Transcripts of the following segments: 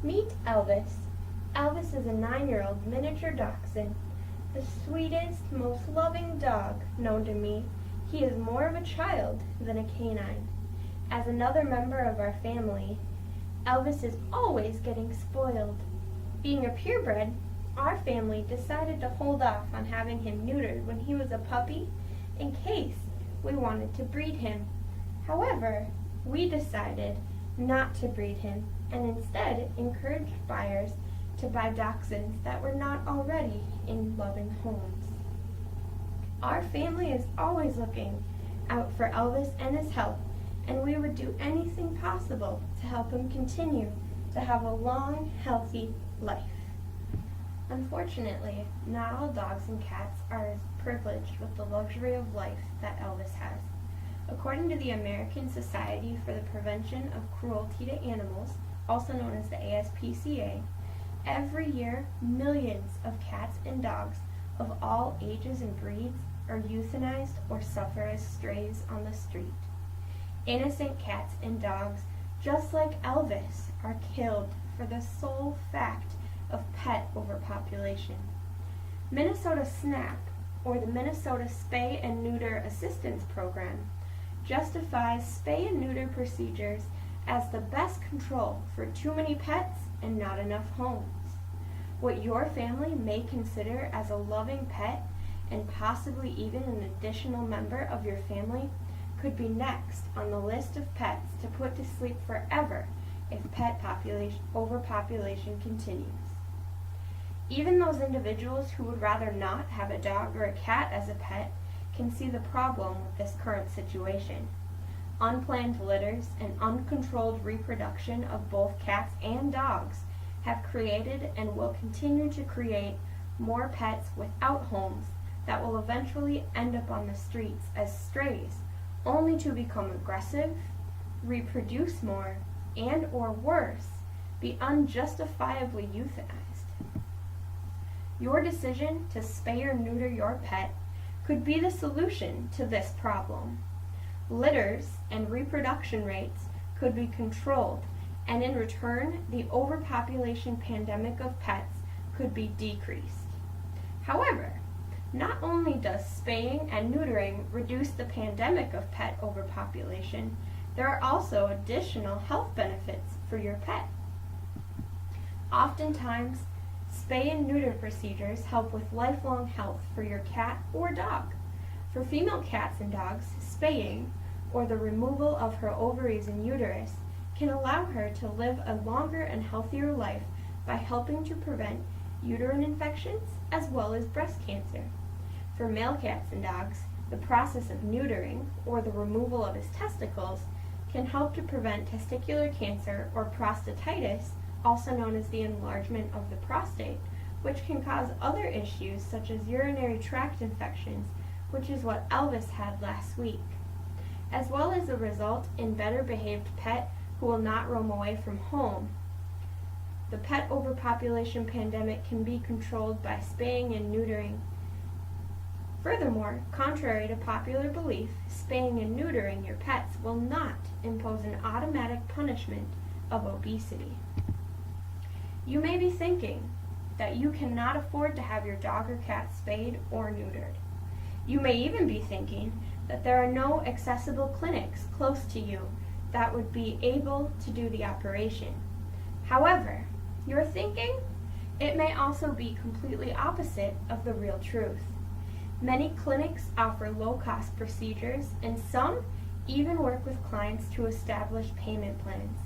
Meet Elvis. Elvis is a 9-year-old miniature dachshund, the sweetest, most loving dog known to me. He is more of a child than a canine. As another member of our family, Elvis is always getting spoiled. Being a purebred, our family decided to hold off on having him neutered when he was a puppy in case we wanted to breed him. However, we decided not to breed him and instead encouraged buyers to buy dachshunds that were not already in loving homes. Our family is always looking out for Elvis and his health, and we would do anything possible to help him continue to have a long, healthy life. Unfortunately, not all dogs and cats are as privileged with the luxury of life that Elvis has. According to the American Society for the Prevention of Cruelty to Animals, also known as the ASPCA, every year millions of cats and dogs of all ages and breeds are euthanized or suffer as strays on the street. Innocent cats and dogs, just like Elvis, are killed for the sole fact of pet overpopulation. Minnesota SNAP, or the Minnesota Spay and Neuter Assistance Program, justifies spay and neuter procedures as the best control for too many pets and not enough homes. What your family may consider as a loving pet and possibly even an additional member of your family could be next on the list of pets to put to sleep forever if pet overpopulation continues. Even those individuals who would rather not have a dog or a cat as a pet can see the problem with this current situation. Unplanned litters and uncontrolled reproduction of both cats and dogs have created and will continue to create more pets without homes that will eventually end up on the streets as strays, only to become aggressive, reproduce more, and or worse, be unjustifiably euthanized. Your decision to spay or neuter your pet could be the solution to this problem. Litters and reproduction rates could be controlled, and in return, the overpopulation pandemic of pets could be decreased. However, not only does spaying and neutering reduce the pandemic of pet overpopulation, there are also additional health benefits for your pet. Oftentimes, spay and neuter procedures help with lifelong health for your cat or dog. For female cats and dogs, spaying, or the removal of her ovaries and uterus, can allow her to live a longer and healthier life by helping to prevent uterine infections as well as breast cancer. For male cats and dogs, the process of neutering, or the removal of his testicles, can help to prevent testicular cancer or prostatitis, also known as the enlargement of the prostate, which can cause other issues such as urinary tract infections, which is what Elvis had last week, as well as a result in better behaved pet who will not roam away from home. The pet overpopulation pandemic can be controlled by spaying and neutering. Furthermore, contrary to popular belief, spaying and neutering your pets will not impose an automatic punishment of obesity. You may be thinking that you cannot afford to have your dog or cat spayed or neutered. You may even be thinking that there are no accessible clinics close to you that would be able to do the operation. However, your thinking, it may also be completely opposite of the real truth. Many clinics offer low-cost procedures, and some even work with clients to establish payment plans.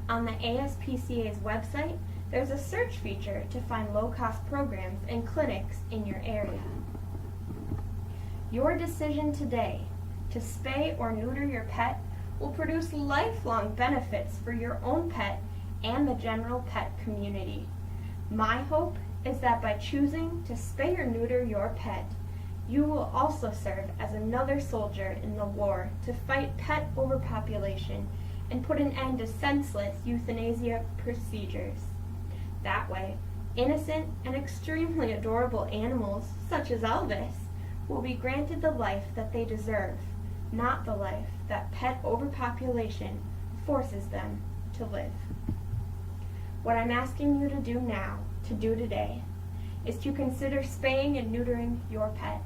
On the ASPCA's website, there's a search feature to find low-cost programs and clinics in your area. Your decision today to spay or neuter your pet will produce lifelong benefits for your own pet and the general pet community. My hope is that by choosing to spay or neuter your pet, you will also serve as another soldier in the war to fight pet overpopulation and put an end to senseless euthanasia procedures. That way, innocent and extremely adorable animals, such as Elvis, will be granted the life that they deserve, not the life that pet overpopulation forces them to live. What I'm asking you to do now, to do today, is to consider spaying and neutering your pet.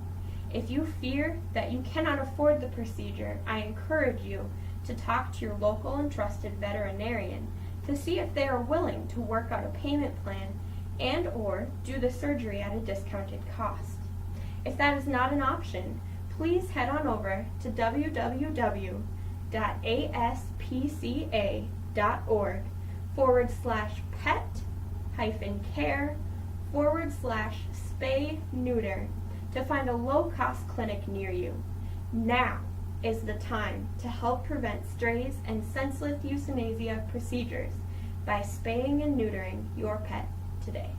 If you fear that you cannot afford the procedure, I encourage you to talk to your local and trusted veterinarian to see if they are willing to work out a payment plan and or do the surgery at a discounted cost. If that is not an option, please head on over to www.aspca.org/pet-care/spay-neuter to find a low-cost clinic near you. Now is the time to help prevent strays and senseless euthanasia procedures by spaying and neutering your pet today.